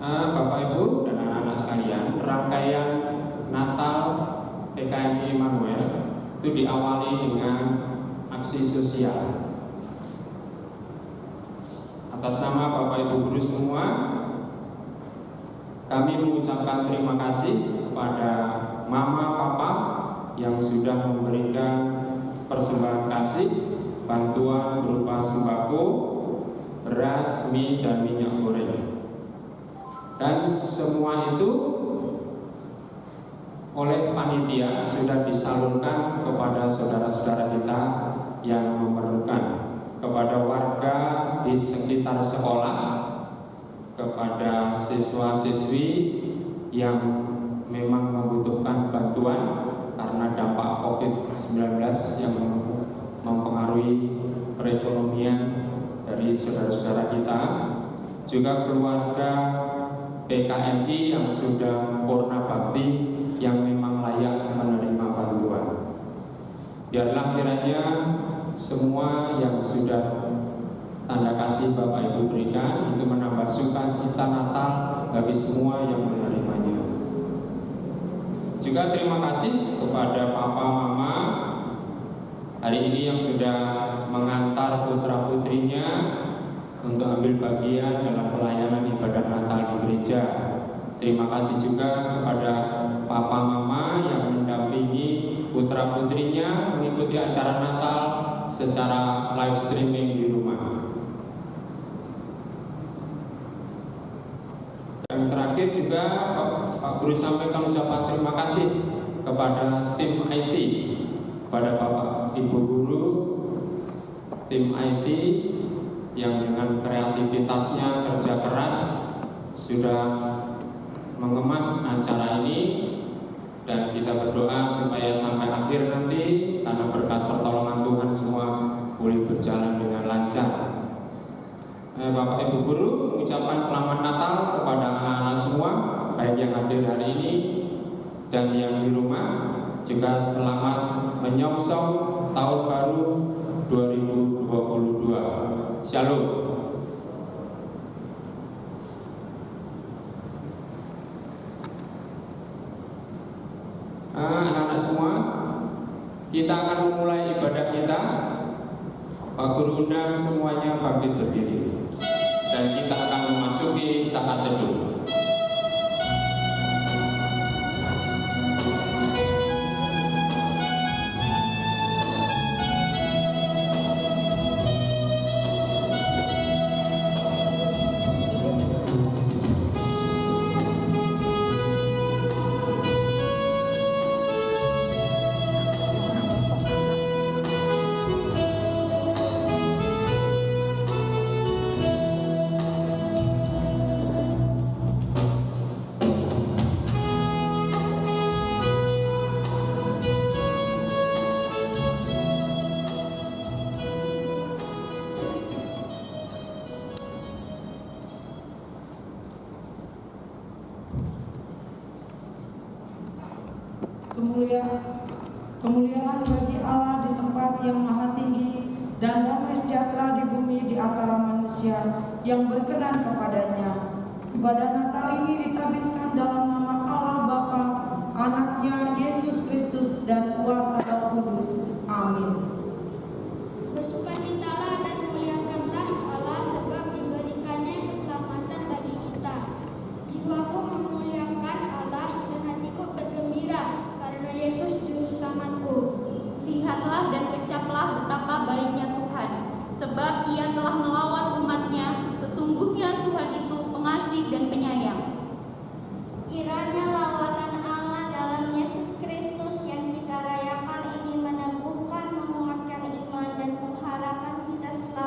Bapak Ibu dan anak-anak sekalian, rangkaian Natal PKMI Immanuel itu diawali dengan aksi sosial. Atas nama Bapak Ibu guru semua, kami mengucapkan terima kasih kepada Mama Papa yang sudah memberikan persembahan kasih, bantuan berupa sembako, beras, mie, dan minyak goreng. Dan semua itu oleh panitia sudah disalurkan kepada saudara-saudara kita yang memerlukan, kepada warga di sekitar sekolah, kepada siswa-siswi yang memang membutuhkan bantuan karena dampak COVID-19 yang mempengaruhi perekonomian dari saudara-saudara kita, juga keluarga PKMI yang sudah purna bakti yang memang layak menerima bantuan. Biarlah kiranya semua yang sudah tanda kasih Bapak Ibu berikan itu menambah sukacita Natal bagi semua yang menerimanya. Juga terima kasih kepada Papa Mama hari ini yang sudah mengantar putra putrinya untuk ambil bagian dalam pelayanan ibadah Natal di gereja. Terima kasih juga kepada Papa Mama yang mendampingi putra putrinya mengikuti acara Natal secara live streaming di rumah. Dan terakhir juga Pak Guru sampaikan ucapan terima kasih kepada tim IT, kepada Bapak Ibu guru, tim IT yang dengan kreativitasnya, kerja keras sudah mengemas acara ini, dan kita berdoa supaya sampai akhir nanti karena berkat pertolongan Tuhan semua boleh berjalan dengan lancar. Bapak Ibu guru mengucapkan selamat Natal kepada anak-anak semua, baik yang hadir hari ini dan yang di rumah, juga selamat menyongsong tahun baru 2022. Shalom. Anak-anak semua, kita akan memulai ibadah kita. Pak Guru undang semuanya bangkit berdiri, dan kita akan memasuki saat teduh. Kemuliaan bagi Allah di tempat yang maha tinggi, dan damai sejahtera di bumi di antara manusia yang berkenan kepadanya. Ibadah Natal ini ditabiskan dalam nama Allah Bapa, Anaknya Yesus Kristus, dan kuasa Roh Kudus. Amin. Bersukacitalah dan muliakanlah Allah, sebab diberikannya keselamatan bagi kita. Jiwaku memuliakan Allah dan hatiku bergembira karena Yesus juru selamatku. Lihatlah dan kecaplah betapa baiknya Tuhan, sebab Ia telah melawan umat-Nya. Sesungguhnya Tuhan itu pengasih dan penyayang. Kiranya lawatan Allah dalam Yesus Kristus yang kita rayakan ini meneguhkan, menguatkan iman dan pengharapan kita selalu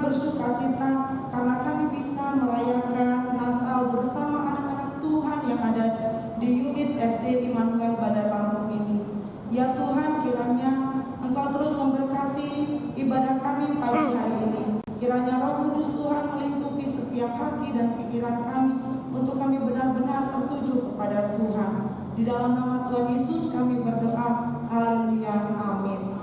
bersukacita karena kami bisa merayakan Natal bersama anak-anak Tuhan yang ada di unit SD Immanuel Bandar Lampung ini. Ya Tuhan, kiranya Engkau terus memberkati ibadah kami pagi hari ini. Kiranya Roh Kudus Tuhan melingkupi setiap hati dan pikiran kami untuk kami benar-benar tertuju kepada Tuhan. Di dalam nama Tuhan Yesus kami berdoa. Haleluya. Amin.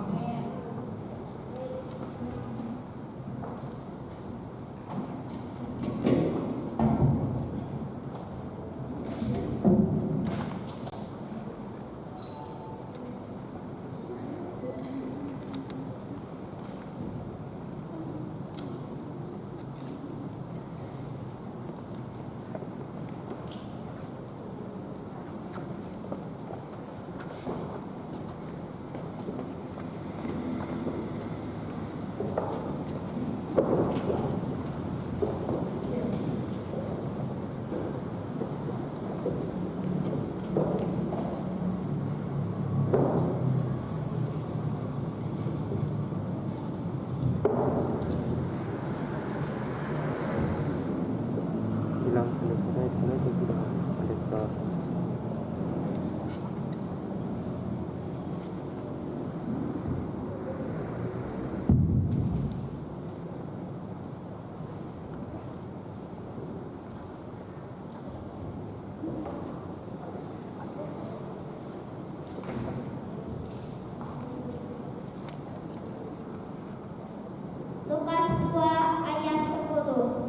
Lukas 2 ayat 10.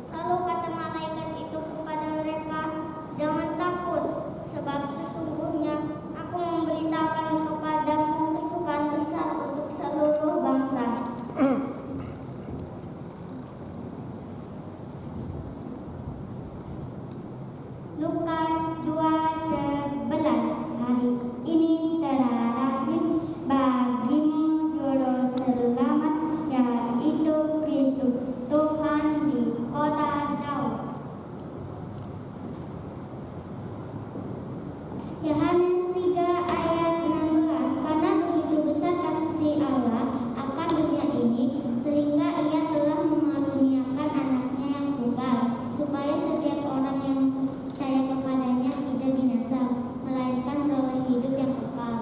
Lalu kata malaikat itu kepada mereka, "Jangan takut, sebab sesungguhnya aku memberitakan kepadamu kesukaan besar untuk seluruh bangsa. Lukas 2:11. Hari ini terlahir bagimu juru selamat, yaitu Kristus Tuhan di kota Daud." Yohanes 3 ayat 16. Karena begitu besar kasih Allah akan dunia ini, sehingga Ia telah mengaruniakan anaknya yang tunggal, supaya setiap orang yang percaya kepadanya tidak binasa, melainkan beroleh hidup yang kekal.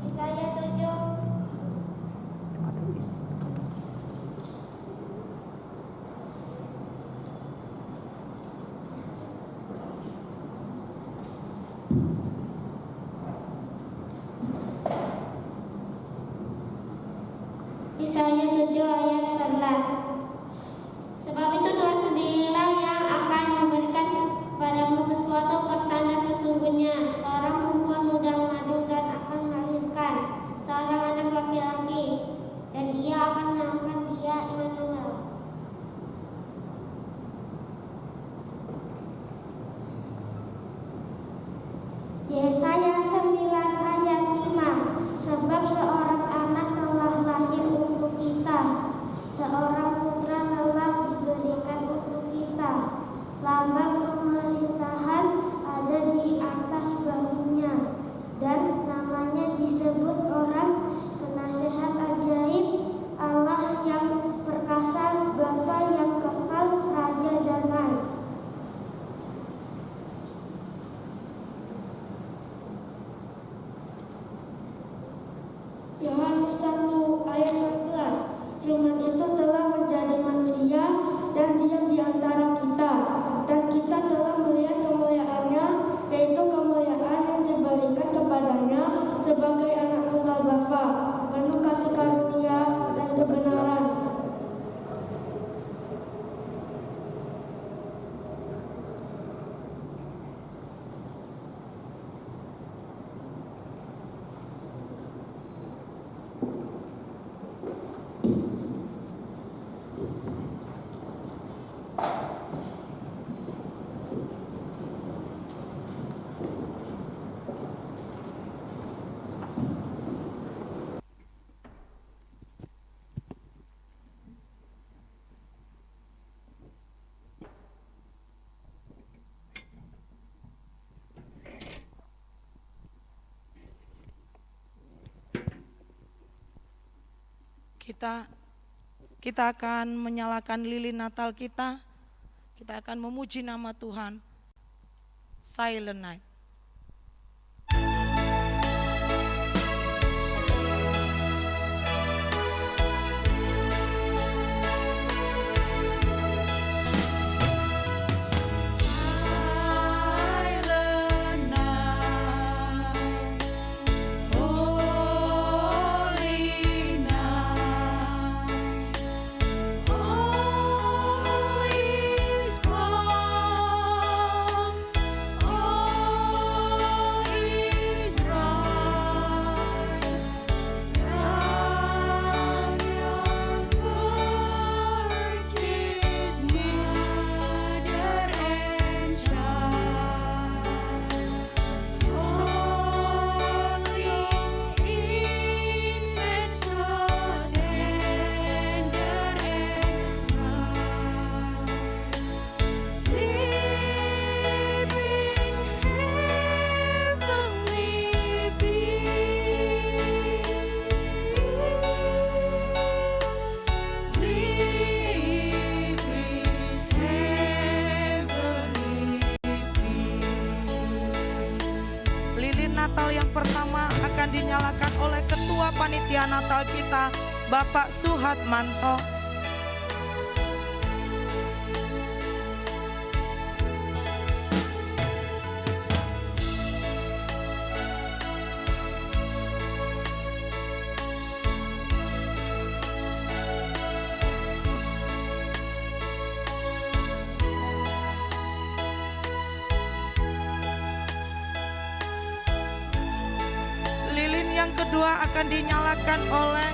Yesaya 7 Yesaya 7 ayat 14. Sebab itu Tuhan sendirilah yang akan memberikan padamu sesuatu pertanda sesungguhnya. Seorang perempuan muda mengandung dan akan melahirkan seorang anak laki-laki, dan Ia akan menamakan dia Immanuel. Yesaya 9 ayat 5. Sebab seorang anak telah lahir untuk kita, kita akan menyalakan lilin Natal kita akan memuji nama Tuhan. Silent Night. Natal yang pertama akan dinyalakan oleh Ketua Panitia Natal kita, Bapak Suhatmanto. Yang kedua akan dinyalakan oleh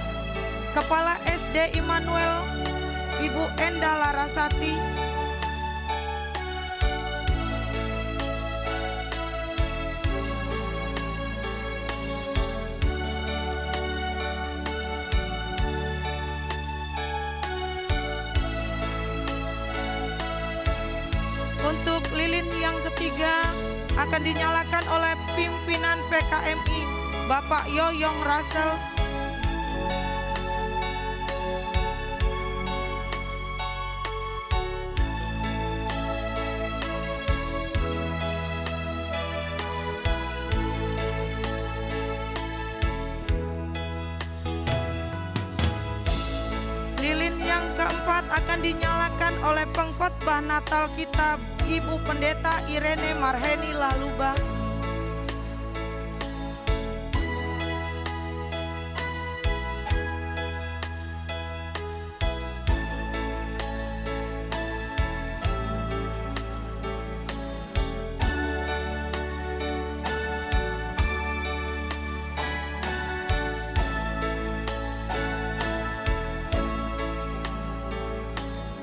Kepala SD Immanuel, Ibu Enda Larasati. Untuk lilin yang ketiga akan dinyalakan oleh pimpinan PKMI, Bapak Yoyong Russell. Lilin yang keempat akan dinyalakan oleh pengkhotbah Natal kita, Ibu Pendeta Irene Marheni Laluba.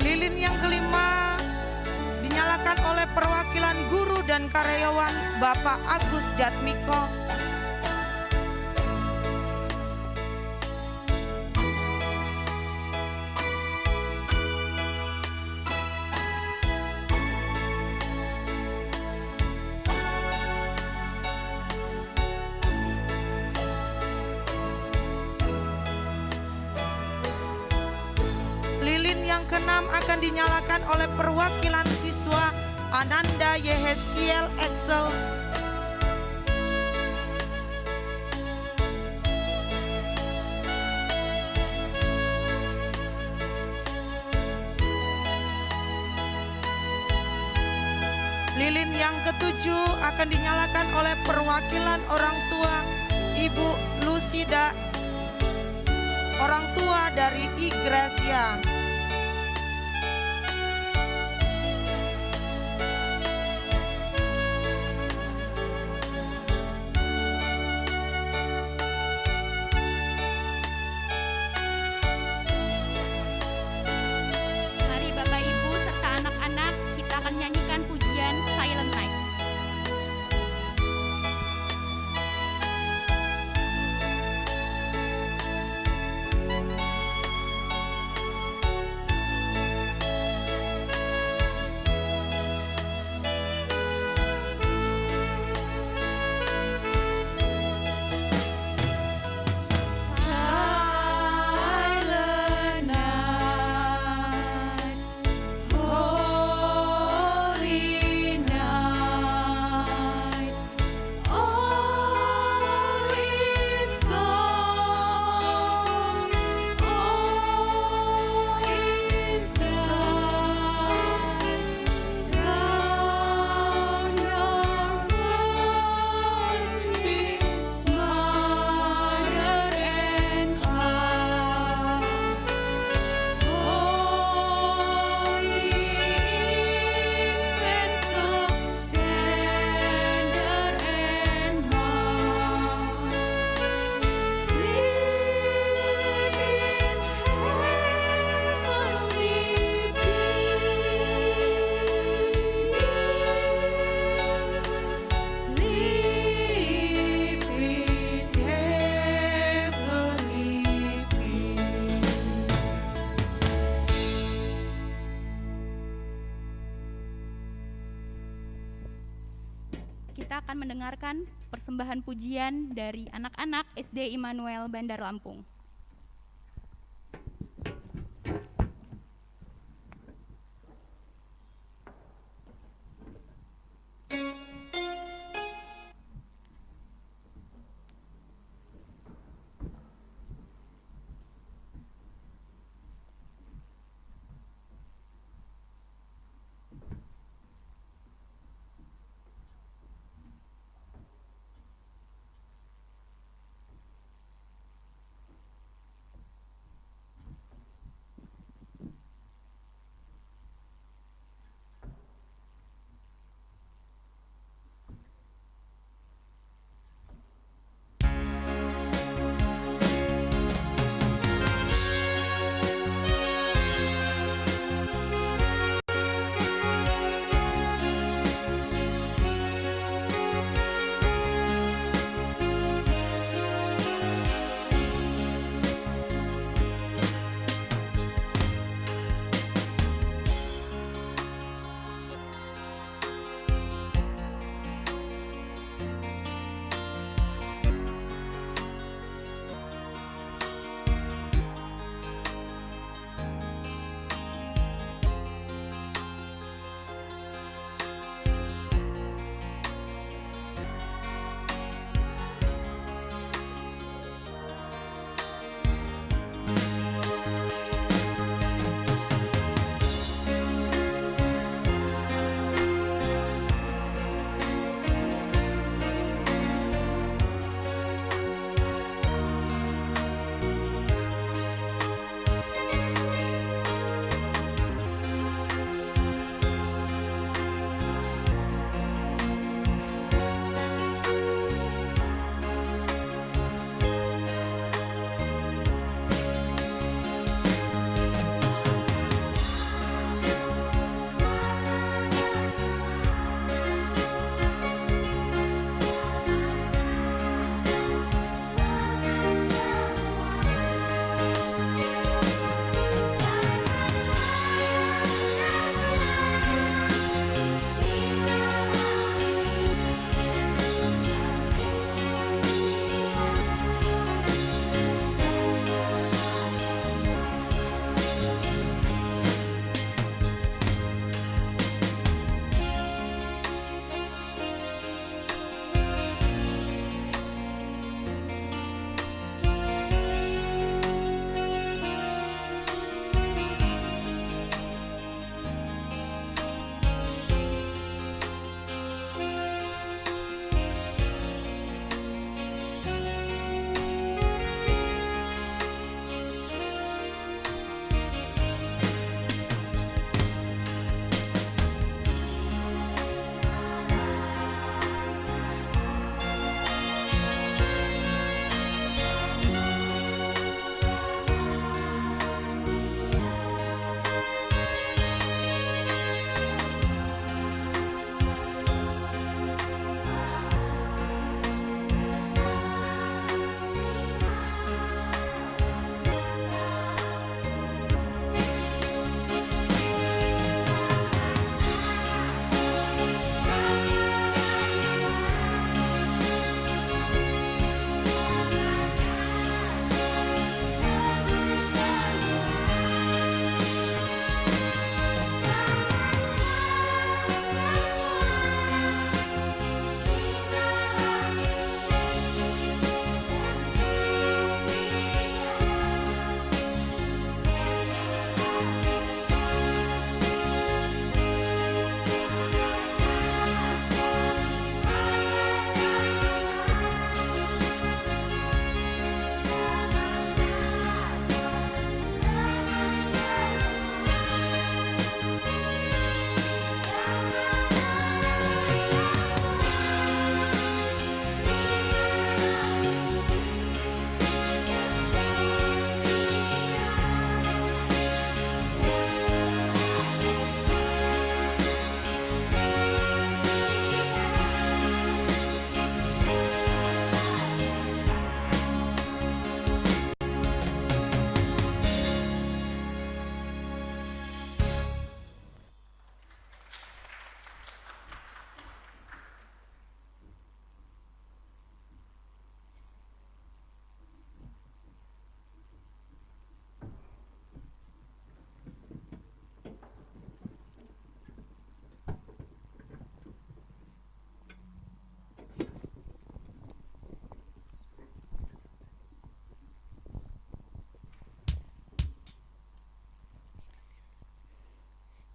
Lilin yang kelima dinyalakan oleh perwakilan guru dan karyawan Bapak Agus Jatmiko. Lilin yang keenam akan dinyalakan oleh perwakilan siswa Ananda Yehezkiel Excel. Lilin yang ketujuh akan dinyalakan oleh perwakilan orang tua Ibu Lucida, orang tua dari Igracia. Mari Bapak Ibu serta anak-anak kita akan nyanyikan pujian Silent Night. kita akan mendengarkan persembahan pujian dari anak-anak SD Immanuel Bandar Lampung.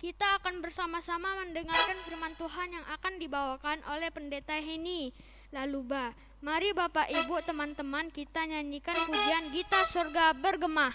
Kita akan bersama-sama mendengarkan firman Tuhan yang akan dibawakan oleh Pendeta Heni Laluba. Mari Bapak Ibu teman-teman kita nyanyikan pujian Gita Surga Bergema.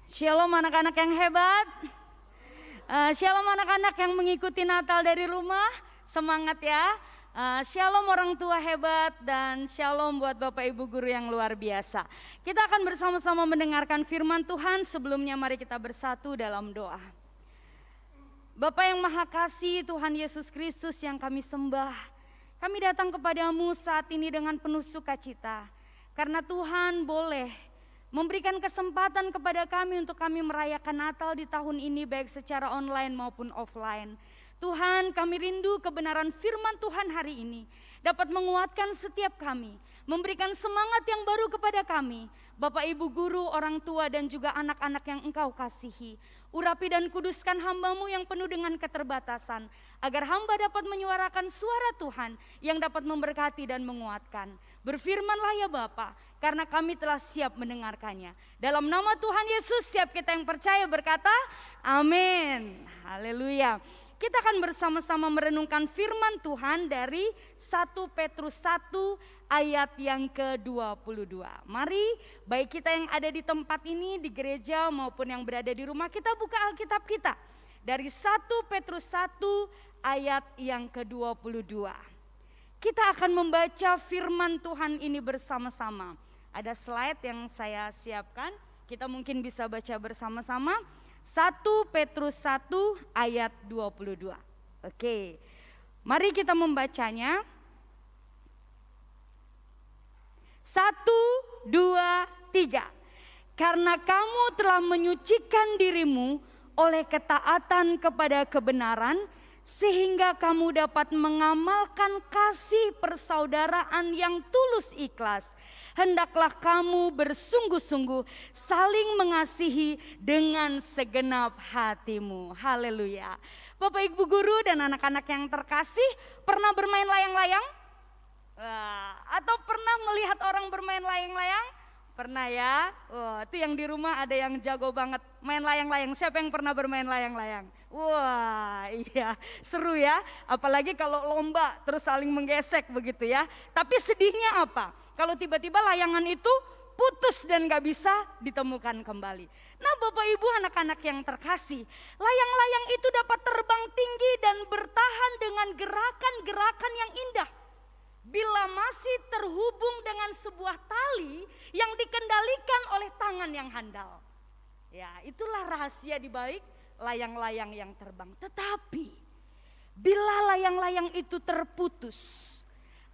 Shalom anak-anak yang hebat. Shalom anak-anak yang mengikuti Natal dari rumah. Semangat ya. Shalom orang tua hebat dan shalom buat Bapak Ibu guru yang luar biasa. Kita akan bersama-sama mendengarkan firman Tuhan. Sebelumnya mari kita bersatu dalam doa. Bapa yang Maha Kasih, Tuhan Yesus Kristus yang kami sembah. Kami datang kepadamu saat ini dengan penuh sukacita. Karena Tuhan boleh memberikan kesempatan kepada kami untuk kami merayakan Natal di tahun ini baik secara online maupun offline. Tuhan, kami rindu kebenaran firman Tuhan hari ini dapat menguatkan setiap kami, memberikan semangat yang baru kepada kami, Bapak Ibu guru, orang tua dan juga anak-anak yang Engkau kasihi. Urapi dan kuduskan hamba-Mu yang penuh dengan keterbatasan, agar hamba dapat menyuarakan suara Tuhan yang dapat memberkati dan menguatkan. Berfirmanlah ya Bapa, karena kami telah siap mendengarkannya. Dalam nama Tuhan Yesus, setiap kita yang percaya berkata, amin. Haleluya. Kita akan bersama-sama merenungkan firman Tuhan dari 1 Petrus 1 ayat yang ke-22. Mari baik kita yang ada di tempat ini, di gereja maupun yang berada di rumah, kita buka Alkitab kita. Dari 1 Petrus 1 ayat yang ke-22. Kita akan membaca firman Tuhan ini bersama-sama. Ada slide yang saya siapkan, kita mungkin bisa baca bersama-sama. 1 Petrus 1 ayat 22. Oke, mari kita membacanya. 1, 2, 3. Karena kamu telah menyucikan dirimu oleh ketaatan kepada kebenaran, sehingga kamu dapat mengamalkan kasih persaudaraan yang tulus ikhlas. Hendaklah kamu bersungguh-sungguh saling mengasihi dengan segenap hatimu. Haleluya. Bapak Ibu guru dan anak-anak yang terkasih, pernah bermain layang-layang? Atau pernah melihat melihat orang bermain layang-layang? Pernah ya? Wah, itu yang di rumah ada yang jago banget main layang-layang. Siapa yang pernah bermain layang-layang? Wah, iya, seru ya. Apalagi kalau lomba terus saling menggesek begitu ya. Tapi sedihnya apa? Kalau tiba-tiba layangan itu putus dan gak bisa ditemukan kembali. Nah Bapak Ibu anak-anak yang terkasih, layang-layang itu dapat terbang tinggi dan bertahan dengan gerakan-gerakan yang indah. Bila masih terhubung dengan sebuah tali yang dikendalikan oleh tangan yang handal. Ya, itulah rahasia di balik layang-layang yang terbang. Tetapi bila layang-layang itu terputus,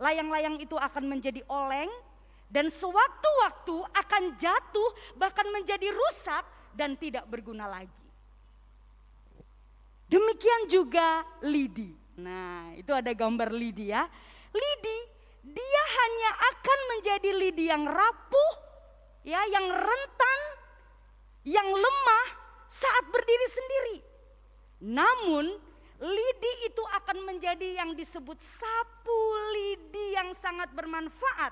layang-layang itu akan menjadi oleng dan sewaktu-waktu akan jatuh, bahkan menjadi rusak dan tidak berguna lagi. Demikian juga lidi. Nah, itu ada gambar lidi ya. Lidi, dia hanya akan menjadi lidi yang rapuh, ya, yang rentan, yang lemah saat berdiri sendiri. Namun, lidi itu akan menjadi yang disebut sapu lidi yang sangat bermanfaat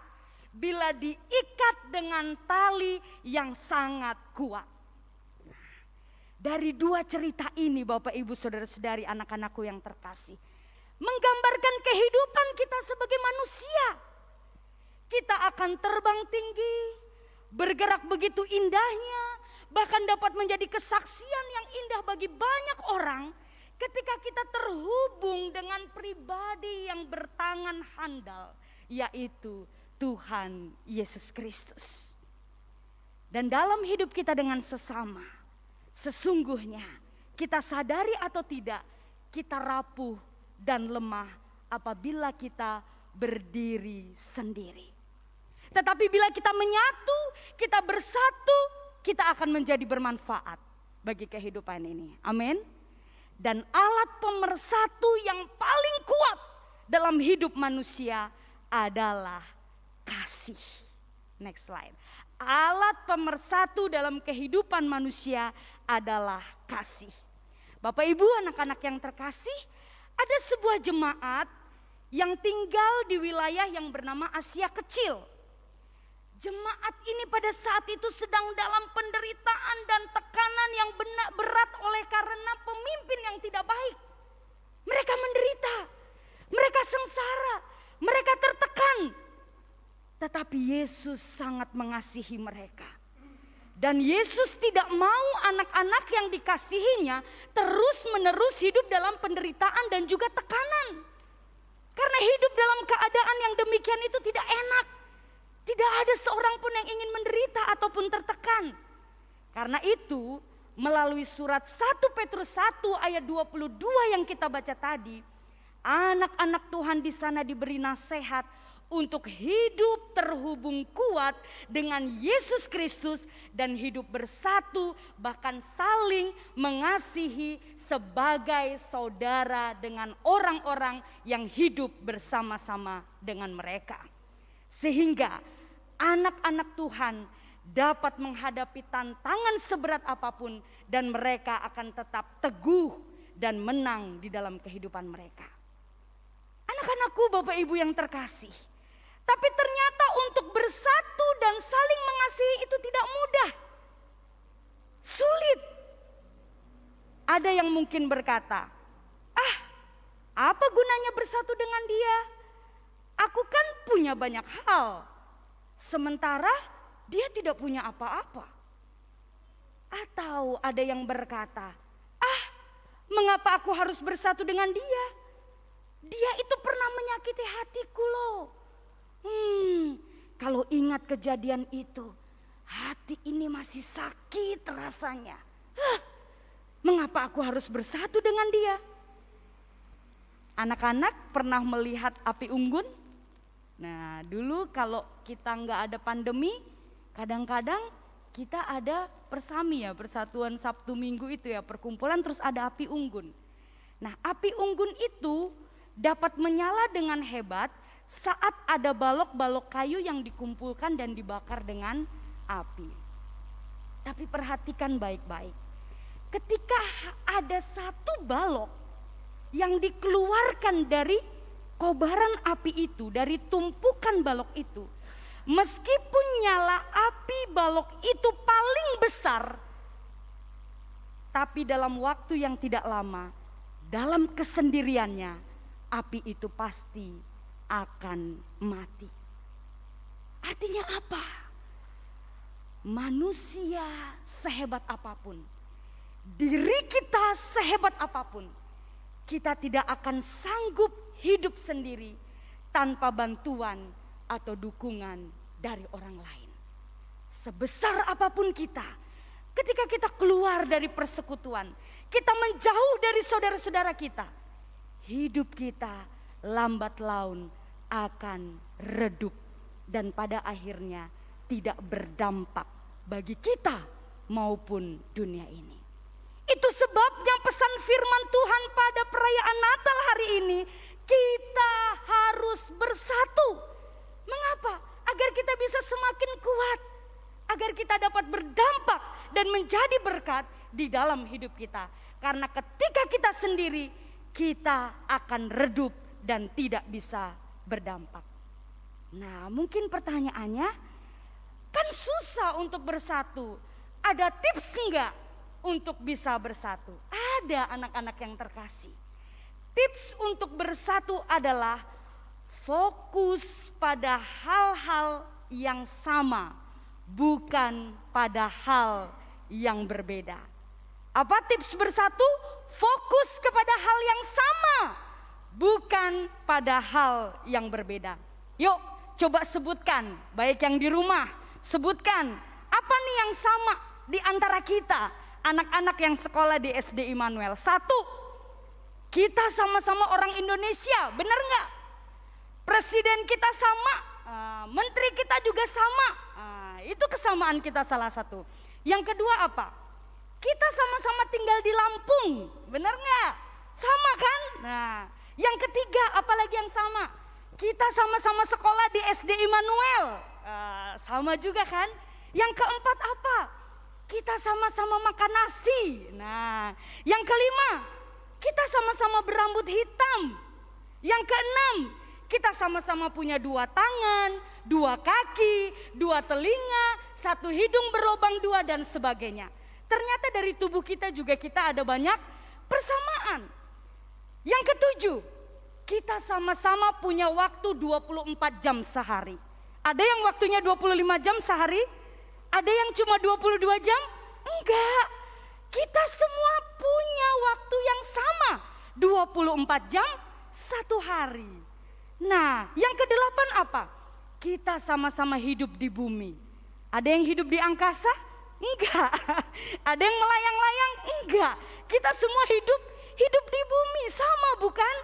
bila diikat dengan tali yang sangat kuat. Dari dua cerita ini Bapak Ibu Saudara-saudari anak-anakku yang terkasih, menggambarkan kehidupan kita sebagai manusia. Kita akan terbang tinggi, bergerak begitu indahnya, bahkan dapat menjadi kesaksian yang indah bagi banyak orang ketika kita terhubung dengan pribadi yang bertangan handal, yaitu Tuhan Yesus Kristus. Dan dalam hidup kita dengan sesama, sesungguhnya kita sadari atau tidak, kita rapuh dan lemah apabila kita berdiri sendiri. Tetapi bila kita menyatu, kita bersatu, kita akan menjadi bermanfaat bagi kehidupan ini. Amin. Dan alat pemersatu yang paling kuat dalam hidup manusia adalah kasih. Next slide. Alat pemersatu dalam kehidupan manusia adalah kasih. Bapak Ibu anak-anak yang terkasih, ada sebuah jemaat yang tinggal di wilayah yang bernama Asia Kecil. Jemaat ini pada saat itu sedang dalam penderitaan dan tekanan yang berat oleh karena pemimpin yang tidak baik. Mereka menderita, mereka sengsara, mereka tertekan. Tetapi Yesus sangat mengasihi mereka. Dan Yesus tidak mau anak-anak yang dikasihinya terus-menerus hidup dalam penderitaan dan juga tekanan. Karena hidup dalam keadaan yang demikian itu tidak enak. Tidak ada seorang pun yang ingin menderita ataupun tertekan. Karena itu melalui surat 1 Petrus 1 ayat 22 yang kita baca tadi, anak-anak Tuhan di sana diberi nasihat untuk hidup terhubung kuat dengan Yesus Kristus dan hidup bersatu, bahkan saling mengasihi sebagai saudara dengan orang-orang yang hidup bersama-sama dengan mereka. Sehingga anak-anak Tuhan dapat menghadapi tantangan seberat apapun dan mereka akan tetap teguh dan menang di dalam kehidupan mereka. Anak-anakku, Bapak Ibu yang terkasih, tapi ternyata untuk bersatu dan saling mengasihi itu tidak mudah. Sulit. Ada yang mungkin berkata, apa gunanya bersatu dengan dia? Aku kan punya banyak hal, sementara dia tidak punya apa-apa. Atau ada yang berkata, mengapa aku harus bersatu dengan dia? Dia itu pernah menyakiti hatiku loh. Kalau ingat kejadian itu, hati ini masih sakit rasanya. Mengapa aku harus bersatu dengan dia? Anak-anak pernah melihat api unggun? Nah, dulu kalau kita nggak ada pandemi, kadang-kadang kita ada persami ya, persatuan Sabtu Minggu itu ya, perkumpulan terus ada api unggun. Nah, api unggun itu dapat menyala dengan hebat saat ada balok-balok kayu yang dikumpulkan dan dibakar dengan api. Tapi perhatikan baik-baik, ketika ada satu balok yang dikeluarkan dari kobaran api itu, dari tumpukan balok itu, meskipun nyala api balok itu paling besar, tapi dalam waktu yang tidak lama, dalam kesendiriannya, api itu pasti akan mati. Artinya apa? Manusia sehebat apapun, diri kita sehebat apapun, kita tidak akan sanggup hidup sendiri tanpa bantuan atau dukungan dari orang lain. Sebesar apapun kita, ketika kita keluar dari persekutuan, kita menjauh dari saudara-saudara kita, hidup kita lambat laun akan redup dan pada akhirnya tidak berdampak bagi kita maupun dunia ini. Itu sebabnya pesan firman Tuhan pada perayaan Natal hari ini, kita harus bersatu. Mengapa? Agar kita bisa semakin kuat, agar kita dapat berdampak dan menjadi berkat di dalam hidup kita. Karena ketika kita sendiri, kita akan redup dan tidak bisa berdampak. Nah, mungkin pertanyaannya, kan susah untuk bersatu. Ada tips enggak untuk bisa bersatu? Ada, anak-anak yang terkasih. Tips untuk bersatu adalah fokus pada hal-hal yang sama, bukan pada hal yang berbeda. Apa tips bersatu? Fokus kepada hal yang sama, bukan pada hal yang berbeda. Yuk, coba sebutkan, baik yang di rumah, sebutkan apa nih yang sama di antara kita, anak-anak yang sekolah di SD Immanuel. Satu, kita sama-sama orang Indonesia, benar nggak? Presiden kita sama, menteri kita juga sama. Itu kesamaan kita salah satu. Yang kedua apa? Kita sama-sama tinggal di Lampung, benar nggak? Sama kan? Nah, yang ketiga apalagi yang sama? Kita sama-sama sekolah di SD Immanuel, sama juga kan? Yang keempat apa? Kita sama-sama makan nasi. Nah, yang kelima, kita sama-sama berambut hitam. Yang keenam, kita sama-sama punya 2 tangan, 2 kaki, 2 telinga, 1 hidung berlubang 2 dan sebagainya. Ternyata dari tubuh kita juga kita ada banyak persamaan. Yang ketujuh, kita sama-sama punya waktu 24 jam sehari. Ada yang waktunya 25 jam sehari? Ada yang cuma 22 jam? Enggak. Kita semua punya waktu yang sama, 24 jam 1 hari. Nah, yang kedelapan apa? Kita sama-sama hidup di bumi. Ada yang hidup di angkasa? Enggak. Ada yang melayang-layang? Enggak. Kita semua hidup di bumi, sama bukan?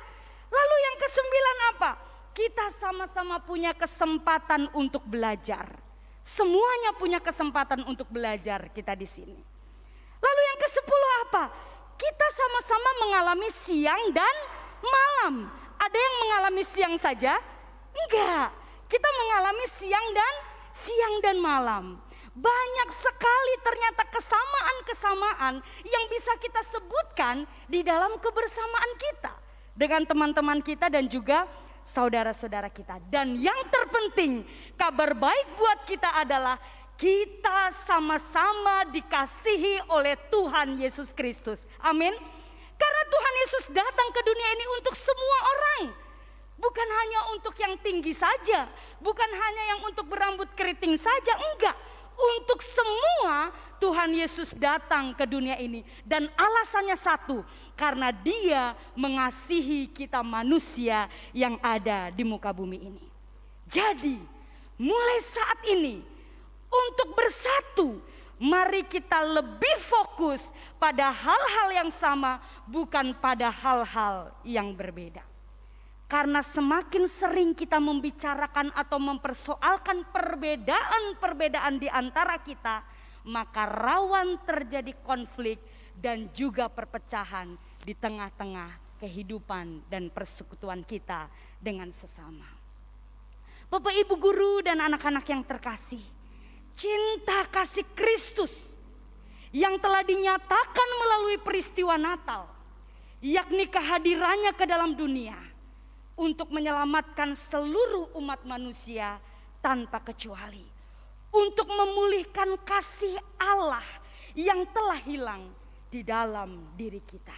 Lalu yang kesembilan apa? Kita sama-sama punya kesempatan untuk belajar. Semuanya punya kesempatan untuk belajar kita di sini. Lalu yang ke-10 apa? Kita sama-sama mengalami siang dan malam. Ada yang mengalami siang saja? Enggak. Kita mengalami siang dan malam. Banyak sekali ternyata kesamaan-kesamaan yang bisa kita sebutkan di dalam kebersamaan kita dengan teman-teman kita dan juga saudara-saudara kita. Dan yang terpenting, kabar baik buat kita adalah kita sama-sama dikasihi oleh Tuhan Yesus Kristus. Amin. Karena Tuhan Yesus datang ke dunia ini untuk semua orang. Bukan hanya untuk yang tinggi saja, bukan hanya yang untuk berambut keriting saja, enggak. Untuk semua Tuhan Yesus datang ke dunia ini. Dan alasannya satu, karena Dia mengasihi kita manusia yang ada di muka bumi ini. Jadi mulai saat ini untuk bersatu, mari kita lebih fokus pada hal-hal yang sama, bukan pada hal-hal yang berbeda. Karena semakin sering kita membicarakan atau mempersoalkan perbedaan-perbedaan di antara kita, maka rawan terjadi konflik dan juga perpecahan di tengah-tengah kehidupan dan persekutuan kita dengan sesama. Bapak, Ibu guru dan anak-anak yang terkasih, cinta kasih Kristus yang telah dinyatakan melalui peristiwa Natal, yakni kehadirannya ke dalam dunia untuk menyelamatkan seluruh umat manusia, tanpa kecuali untuk memulihkan kasih Allah yang telah hilang di dalam diri kita,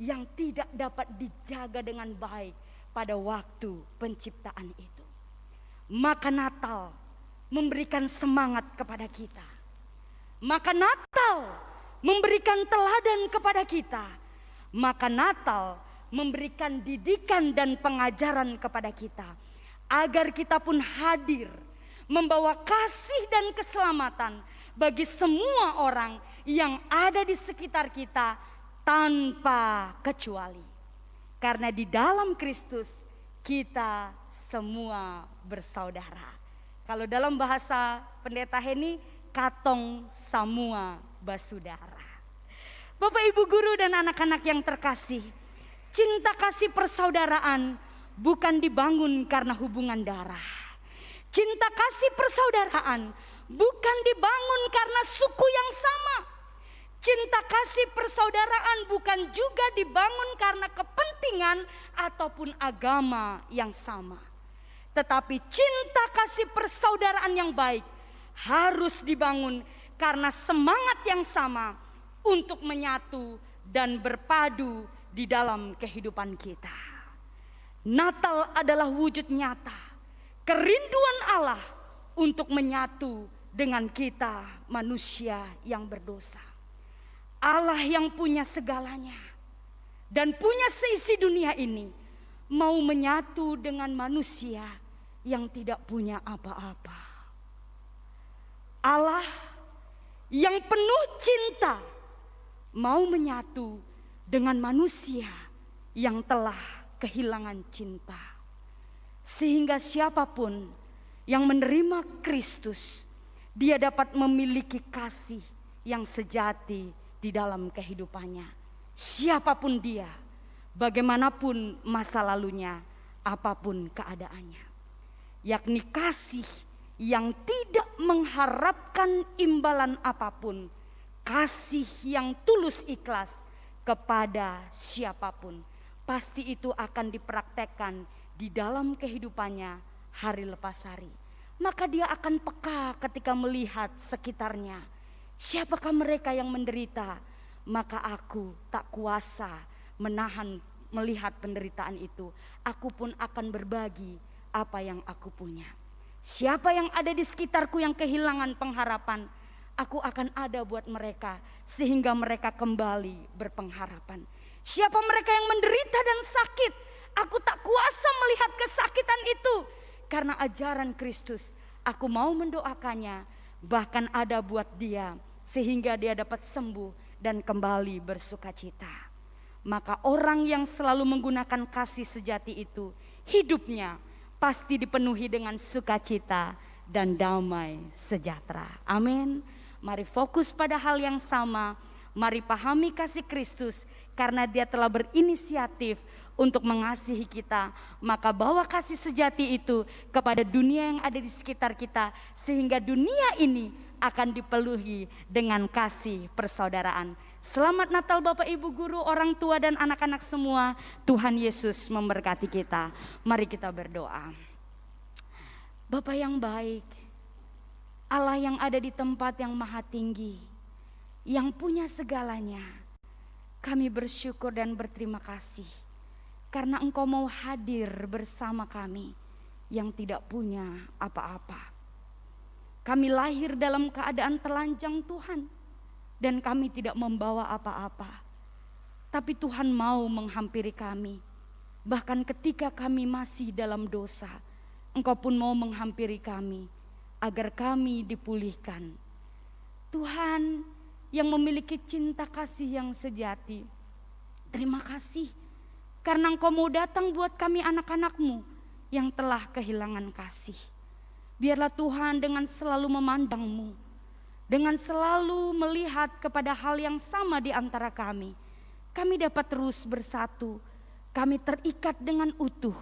yang tidak dapat dijaga dengan baik pada waktu penciptaan itu. Maka Natal memberikan semangat kepada kita. Maka Natal memberikan teladan kepada kita. Maka Natal memberikan didikan dan pengajaran kepada kita, agar kita pun hadir membawa kasih dan keselamatan bagi semua orang yang ada di sekitar kita tanpa kecuali. Karena di dalam Kristus kita semua bersaudara. Kalau dalam bahasa Pendeta Heni, katong samua basudara. Bapak, Ibu guru dan anak-anak yang terkasih, cinta kasih persaudaraan bukan dibangun karena hubungan darah. Cinta kasih persaudaraan bukan dibangun karena suku yang sama. Cinta kasih persaudaraan bukan juga dibangun karena kepentingan ataupun agama yang sama. Tetapi cinta kasih persaudaraan yang baik harus dibangun karena semangat yang sama untuk menyatu dan berpadu di dalam kehidupan kita. Natal adalah wujud nyata kerinduan Allah untuk menyatu dengan kita manusia yang berdosa. Allah yang punya segalanya dan punya seisi dunia ini mau menyatu dengan manusia yang tidak punya apa-apa. Allah yang penuh cinta mau menyatu dengan manusia yang telah kehilangan cinta. Sehingga siapapun yang menerima Kristus, dia dapat memiliki kasih yang sejati di dalam kehidupannya. Siapapun dia, bagaimanapun masa lalunya, apapun keadaannya. Yakni kasih yang tidak mengharapkan imbalan apapun, kasih yang tulus ikhlas kepada siapapun. Pasti itu akan dipraktekkan di dalam kehidupannya hari lepas hari. Maka dia akan peka ketika melihat sekitarnya. Siapakah mereka yang menderita? Maka aku tak kuasa menahan melihat penderitaan itu. Aku pun akan berbagi apa yang aku punya. Siapa yang ada di sekitarku yang kehilangan pengharapan, aku akan ada buat mereka sehingga mereka kembali berpengharapan. Siapa mereka yang menderita dan sakit, aku tak kuasa melihat kesakitan itu. Karena ajaran Kristus, aku mau mendoakannya, bahkan ada buat dia sehingga dia dapat sembuh dan kembali bersukacita. Maka orang yang selalu menggunakan kasih sejati itu, hidupnya pasti dipenuhi dengan sukacita dan damai sejahtera. Amin. Mari fokus pada hal yang sama. Mari pahami kasih Kristus karena dia telah berinisiatif untuk mengasihi kita. Maka bawa kasih sejati itu kepada dunia yang ada di sekitar kita. Sehingga dunia ini akan dipenuhi dengan kasih persaudaraan. Selamat Natal Bapak Ibu Guru, orang tua dan anak-anak semua. Tuhan Yesus memberkati kita. Mari kita berdoa. Bapa yang baik, Allah yang ada di tempat yang maha tinggi, yang punya segalanya, kami bersyukur dan berterima kasih karena Engkau mau hadir bersama kami yang tidak punya apa-apa. Kami lahir dalam keadaan telanjang Tuhan, dan kami tidak membawa apa-apa. Tapi Tuhan mau menghampiri kami. Bahkan ketika kami masih dalam dosa, Engkau pun mau menghampiri kami agar kami dipulihkan. Tuhan yang memiliki cinta kasih yang sejati, terima kasih karena Engkau mau datang buat kami anak-anak-Mu yang telah kehilangan kasih. Biarlah Tuhan dengan selalu memandang-Mu, dengan selalu melihat kepada hal yang sama di antara kami dapat terus bersatu, kami terikat dengan utuh,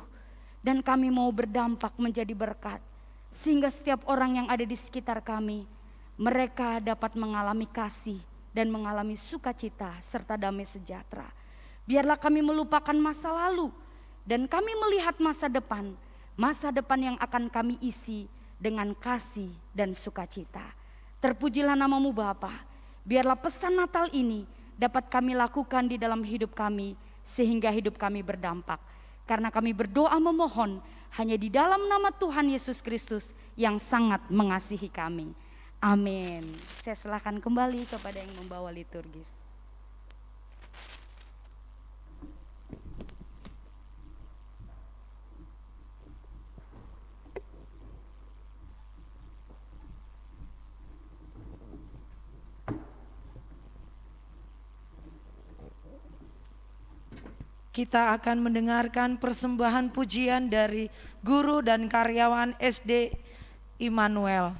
dan kami mau berdampak menjadi berkat, sehingga setiap orang yang ada di sekitar kami, mereka dapat mengalami kasih dan mengalami sukacita serta damai sejahtera. Biarlah kami melupakan masa lalu, dan kami melihat masa depan yang akan kami isi dengan kasih dan sukacita. Terpujilah namamu Bapa. Biarlah pesan Natal ini dapat kami lakukan di dalam hidup kami sehingga hidup kami berdampak. Karena kami berdoa memohon hanya di dalam nama Tuhan Yesus Kristus yang sangat mengasihi kami. Amin. Saya serahkan kembali kepada yang membawa liturgis. Kita akan mendengarkan persembahan pujian dari guru dan karyawan SD Immanuel.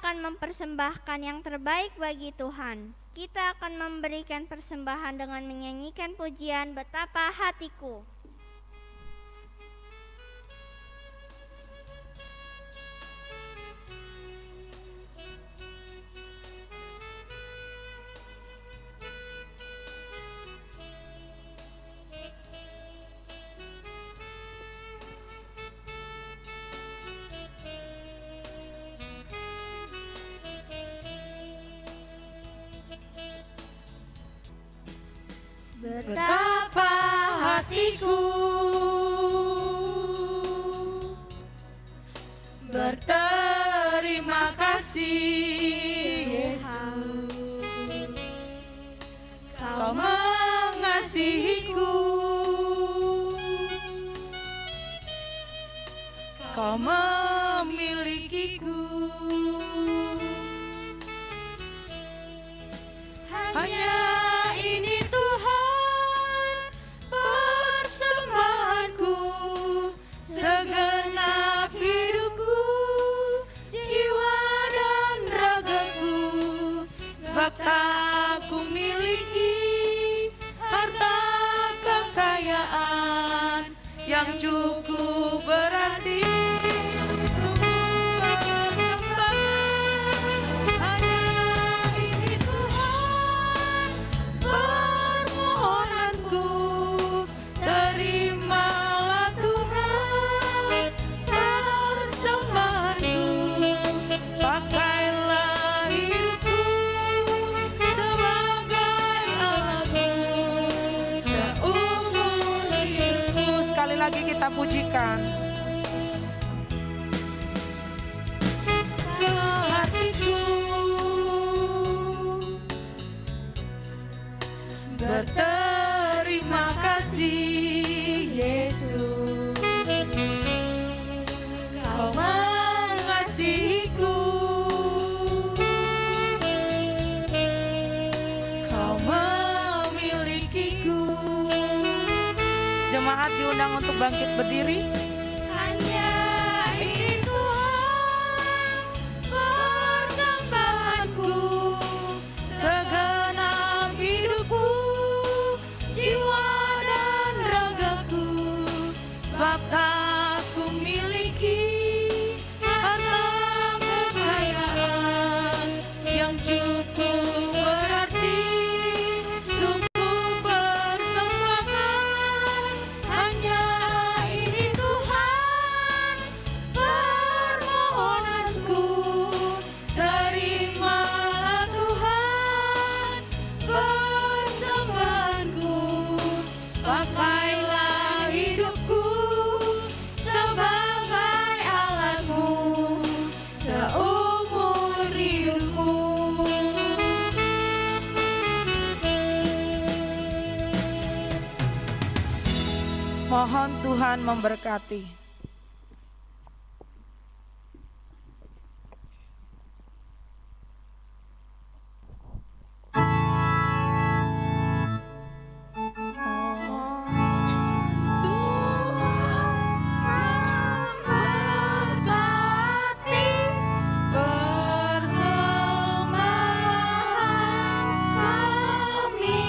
akan mempersembahkan yang terbaik bagi Tuhan. Kita akan memberikan persembahan dengan menyanyikan pujian Betapa Hatiku. Betapa hatiku berterima kasih Yesus, Kau mengasihiku, Kau memilikiku. Hanya ini Tuhan persembahanku, segenap hidupku, jiwa dan ragaku, sebab tak ku miliki harta kekayaan yang cukup berarti. Lagi kita pujikan. Hatiku berterima kasih Yesus, Kau mengasihiku, Kau memilikiku. Jemaat diundang untuk bangkit berdiri. Hanya ini Tuhan persembahanku, segenap hidupku, jiwa dan ragaku, sebab tak ku miliki harta kekayaan yang cukup berarti untuk ku persembahkan. Hanya ini Tuhan permohonanku, terimalah Tuhan persembahanku, pakailah hidupku sebagai alatmu seumur hidupku. Mohon Tuhan memberkati. Berkati persembahan kami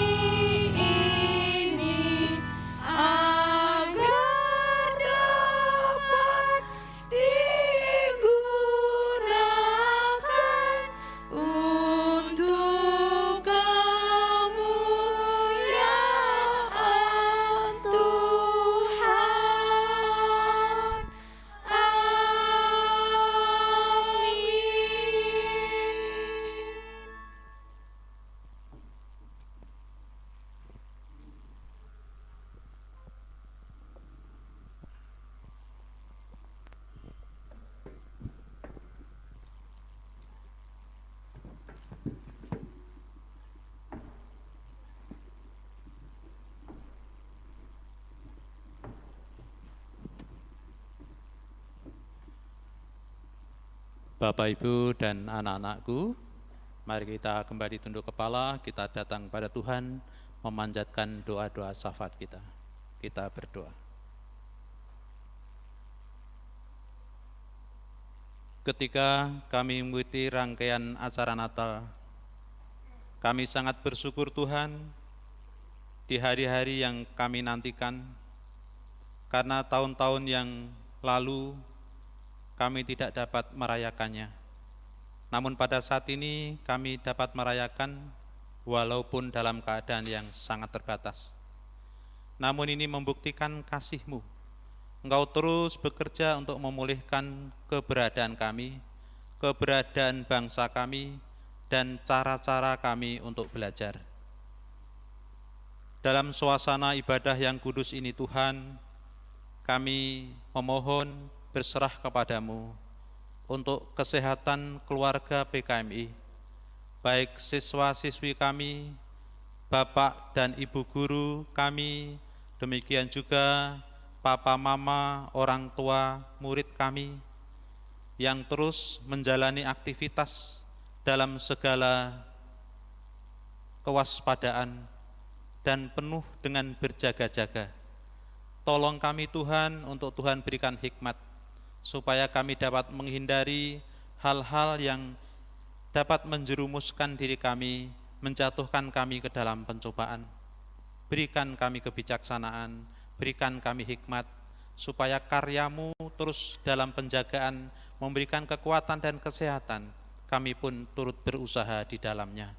ini, agar dapat digunakan untuk kemuliaan Tuhan. Amin. Bapak, Ibu, dan anak-anakku, mari kita kembali tunduk kepala, kita datang pada Tuhan, memanjatkan doa-doa syafaat kita. Kita berdoa. ketika kami mengikuti rangkaian acara Natal, kami sangat bersyukur Tuhan di hari-hari yang kami nantikan, karena tahun-tahun yang lalu kami tidak dapat merayakannya. Namun pada saat ini kami dapat merayakan walaupun dalam keadaan yang sangat terbatas. Namun ini membuktikan kasih-Mu. Engkau terus bekerja untuk memulihkan keberadaan kami, keberadaan bangsa kami, dan cara-cara kami untuk belajar. Dalam suasana ibadah yang kudus ini Tuhan, kami memohon berserah kepadamu untuk kesehatan keluarga PKMI, baik siswa-siswi kami, Bapak dan Ibu guru kami, demikian juga Papa Mama, orang tua, murid kami, yang terus menjalani aktivitas dalam segala kewaspadaan dan penuh dengan berjaga-jaga. Tolong kami Tuhan, untuk Tuhan berikan hikmat, supaya kami dapat menghindari hal-hal yang dapat menjerumuskan diri kami, menjatuhkan kami ke dalam pencobaan. Berikan kami kebijaksanaan, berikan kami hikmat, supaya karya-Mu terus dalam penjagaan, memberikan kekuatan dan kesehatan, kami pun turut berusaha di dalamnya.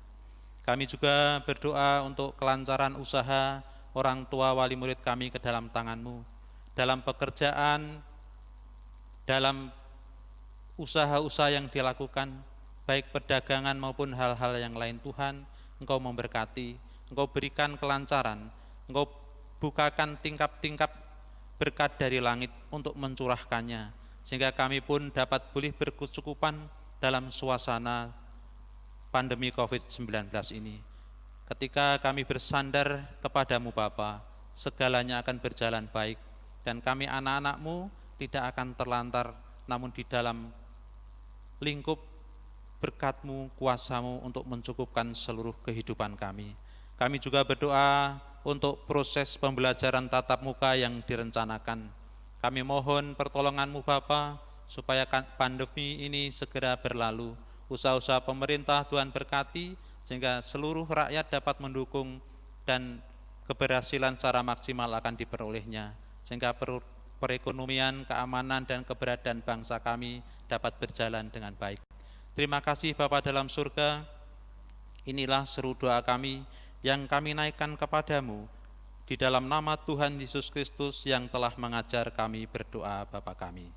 Kami juga berdoa untuk kelancaran usaha orang tua wali murid kami ke dalam tangan-Mu, dalam pekerjaan, dalam usaha-usaha yang dilakukan, baik perdagangan maupun hal-hal yang lain Tuhan, Engkau memberkati, Engkau berikan kelancaran, Engkau bukakan tingkap-tingkap berkat dari langit untuk mencurahkannya, sehingga kami pun dapat pulih berkecukupan dalam suasana pandemi COVID-19 ini. Ketika kami bersandar kepadamu Bapa, segalanya akan berjalan baik, dan kami anak-anak-Mu tidak akan terlantar, namun di dalam lingkup berkat-Mu, kuasa-Mu untuk mencukupkan seluruh kehidupan kami. Kami juga berdoa untuk proses pembelajaran tatap muka yang direncanakan. Kami mohon pertolongan-Mu Bapa, supaya pandemi ini segera berlalu. Usaha-usaha pemerintah Tuhan berkati, sehingga seluruh rakyat dapat mendukung dan keberhasilan secara maksimal akan diperolehnya, sehingga perekonomian, keamanan, dan keberadaan bangsa kami dapat berjalan dengan baik. Terima kasih Bapa dalam surga, inilah seru doa kami yang kami naikkan kepadamu, di dalam nama Tuhan Yesus Kristus yang telah mengajar kami berdoa Bapa kami.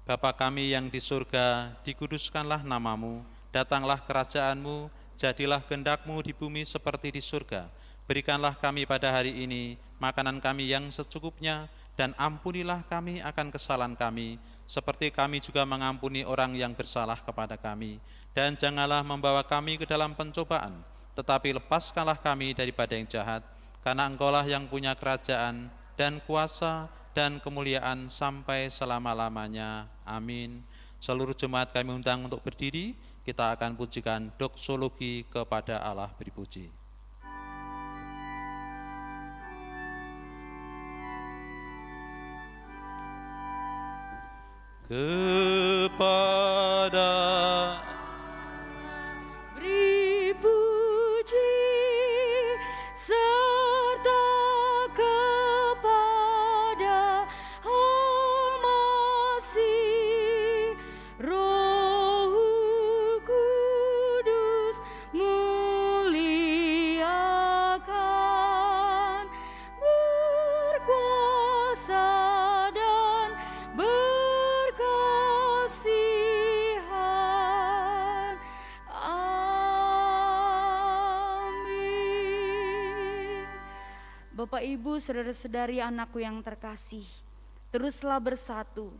Bapa kami yang di surga, dikuduskanlah nama-Mu, datanglah kerajaan-Mu, jadilah kehendak-Mu di bumi seperti di surga. Berikanlah kami pada hari ini makanan kami yang secukupnya, dan ampunilah kami akan kesalahan kami, seperti kami juga mengampuni orang yang bersalah kepada kami. Dan janganlah membawa kami ke dalam pencobaan, tetapi lepaskanlah kami daripada yang jahat, karena Engkaulah yang punya kerajaan dan kuasa dan kemuliaan sampai selama-lamanya. Amin. Seluruh jemaat kami undang untuk berdiri, kita akan pujikan doksologi kepada Allah beripuji. Kepada beri puji serta kepada Al-Masih, Rohul Kudus muliakan, berkuasa dan berkasihan. Amin. Bapak Ibu, saudara-saudari, anakku yang terkasih, teruslah bersatu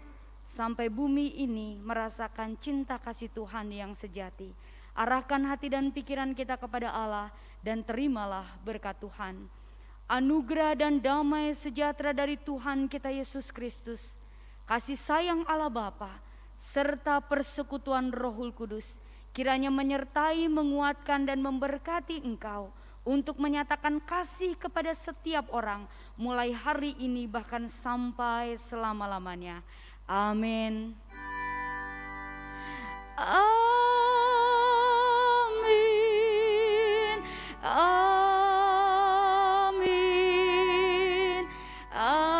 sampai bumi ini merasakan cinta kasih Tuhan yang sejati. Arahkan hati dan pikiran kita kepada Allah dan terimalah berkat Tuhan. Anugerah dan damai sejahtera dari Tuhan kita Yesus Kristus, kasih sayang Allah Bapa, serta persekutuan Rohul Kudus, kiranya menyertai, menguatkan, dan memberkati engkau untuk menyatakan kasih kepada setiap orang, mulai hari ini bahkan sampai selama-lamanya. Amin. Amin. Amin. Amin.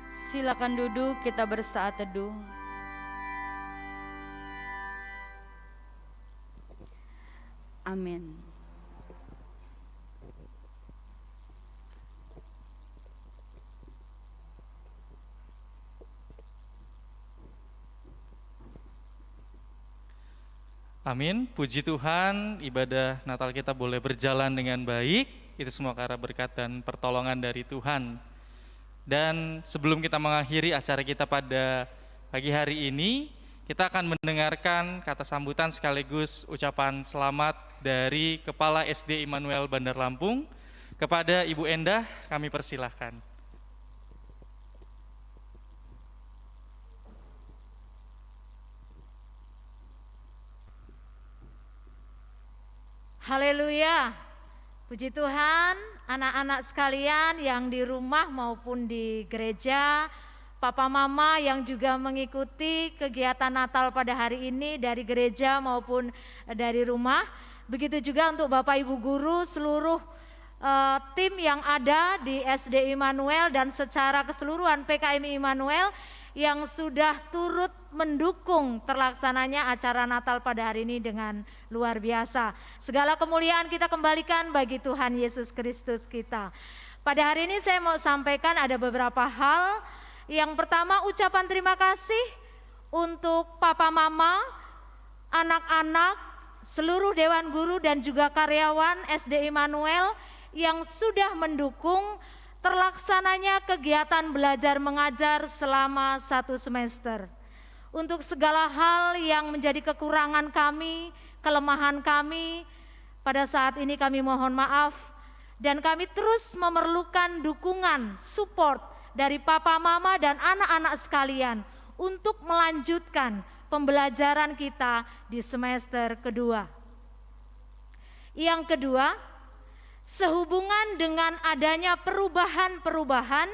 Silakan duduk, kita bersaat teduh. Amin. Amin, puji Tuhan, ibadah Natal kita boleh berjalan dengan baik. Itu semua karena berkat dan pertolongan dari Tuhan. Dan sebelum kita mengakhiri acara kita pada pagi hari ini, kita akan mendengarkan kata sambutan sekaligus ucapan selamat dari Kepala SD Immanuel Bandar Lampung. Kepada Ibu Endah, kami persilahkan. Haleluya, puji Tuhan, anak-anak sekalian yang di rumah maupun di gereja, Papa Mama yang juga mengikuti kegiatan Natal pada hari ini dari gereja maupun dari rumah. Begitu juga untuk Bapak Ibu Guru, seluruh tim yang ada di SD Immanuel dan secara keseluruhan PKMI Immanuel yang sudah turut mendukung terlaksananya acara Natal pada hari ini dengan luar biasa. Segala kemuliaan kita kembalikan bagi Tuhan Yesus Kristus kita. Pada hari ini saya mau sampaikan ada beberapa hal. Yang pertama, ucapan terima kasih untuk Papa Mama, anak-anak, seluruh Dewan Guru dan juga karyawan SD Immanuel yang sudah mendukung terlaksananya kegiatan belajar mengajar selama 1 semester. Untuk segala hal yang menjadi kekurangan kami, kelemahan kami, pada saat ini kami mohon maaf dan kami terus memerlukan dukungan, support dari Papa Mama dan anak-anak sekalian untuk melanjutkan pembelajaran kita di semester kedua. Yang kedua, sehubungan dengan adanya perubahan-perubahan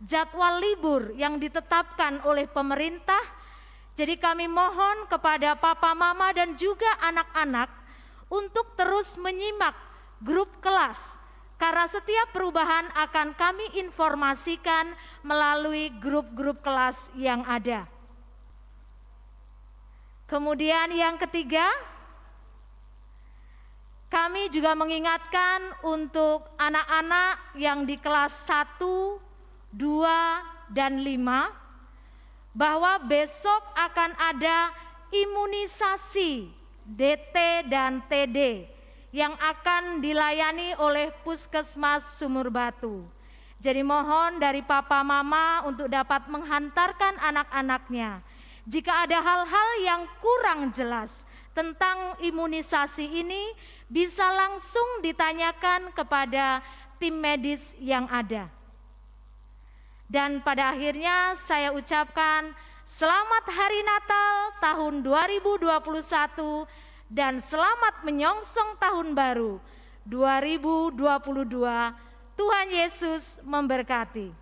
jadwal libur yang ditetapkan oleh pemerintah, jadi kami mohon kepada Papa Mama dan juga anak-anak untuk terus menyimak grup kelas, karena setiap perubahan akan kami informasikan melalui grup-grup kelas yang ada. Kemudian yang ketiga, kami juga mengingatkan untuk anak-anak yang di kelas 1, 2, dan 5 bahwa besok akan ada imunisasi DT dan TD yang akan dilayani oleh Puskesmas Sumur Batu. Jadi mohon dari Papa Mama untuk dapat menghantarkan anak-anaknya. Jika ada hal-hal yang kurang jelas tentang imunisasi ini, bisa langsung ditanyakan kepada tim medis yang ada. Dan pada akhirnya saya ucapkan selamat Hari Natal tahun 2021 dan selamat menyongsong tahun baru 2022. Tuhan Yesus memberkati.